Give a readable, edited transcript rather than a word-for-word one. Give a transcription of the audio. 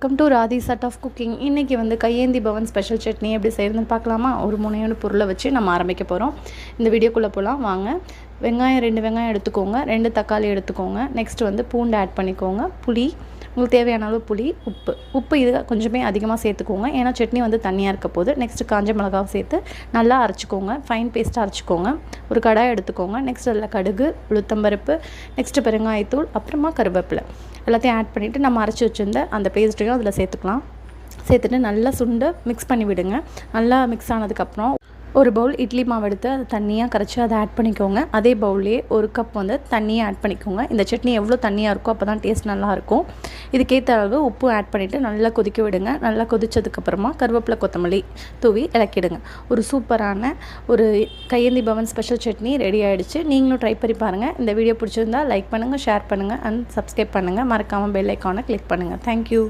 Welcome to Radhi's art of cooking. இன்றைக்கி வந்து கையேந்தி பவன் ஸ்பெஷல் சட்னி எப்படி செய்கிறதுன்னு பார்க்கலாமா? ஒரு முனையோட பொருளை வச்சு நம்ம ஆரம்பிக்க போகிறோம். இந்த வீடியோக்குள்ளே போகலாம் வாங்க. வெங்காயம் 2 வெங்காயம் எடுத்துக்கோங்க, 2 தக்காளி எடுத்துக்கோங்க. நெக்ஸ்ட் வந்து பூண்டு ஆட் பண்ணிக்கோங்க, புளி, உங்களுக்கு தேவையான அளவு புளி, உப்பு இது கொஞ்சமே அதிகமாக சேர்த்துக்கோங்க, ஏன்னா சட்னி வந்து தண்ணியாக இருக்க போது. நெக்ஸ்ட்டு காஞ்ச மிளகாவை சேர்த்து நல்லா அரைச்சிக்கோங்க, ஃபைன் பேஸ்ட்டாக அரைச்சிக்கோங்க. ஒரு கடாய் எடுத்துக்கோங்க. நெக்ஸ்ட் அதில் கடுகு, உளுத்தம்பருப்பு, நெக்ஸ்ட்டு பெருங்காயத்தூள், அப்புறமா கருவேப்பிலை எல்லாத்தையும் ஆட் பண்ணிவிட்டு நம்ம அரைச்சி வச்சுருந்த அந்த பேஸ்ட்டையும் அதில் சேர்த்துக்கலாம். சேர்த்துட்டு நல்லா சுண்டு மிக்ஸ் பண்ணி விடுங்க. நல்லா மிக்ஸ் ஆனதுக்கப்புறம் ஒரு பவுல் இட்லி மாவு எடுத்து அதை தண்ணியாக கரைச்சி அதை ஆட் பண்ணிக்கோங்க. அதே பவுல்லே ஒரு கப் வந்து தண்ணியை ஆட் பண்ணிக்கோங்க. இந்த சட்னி எவ்வளோ தண்ணியாக இருக்கோ அப்போ தான் டேஸ்ட் நல்லாயிருக்கும். இதுக்கேற்ற அளவு உப்பு ஆட் பண்ணிவிட்டு நல்லா கொதிக்க விடுங்க. நல்லா கொதித்ததுக்கப்புறமா கருவேப்பிலை, கொத்தமல்லி தூவி இறக்கிடுங்க. ஒரு சூப்பரான ஒரு கையேந்தி பவன் ஸ்பெஷல் சட்னி ரெடி ஆகிடுச்சு. நீங்களும் ட்ரை பண்ணி பாருங்கள். இந்த வீடியோ பிடிச்சிருந்தால் லைக் பண்ணுங்கள், ஷேர் பண்ணுங்கள் அண்ட் சப்ஸ்கிரைப் பண்ணுங்கள். மறக்காமல் பெல் ஐக்கானை கிளிக் பண்ணுங்கள். தேங்க்யூ.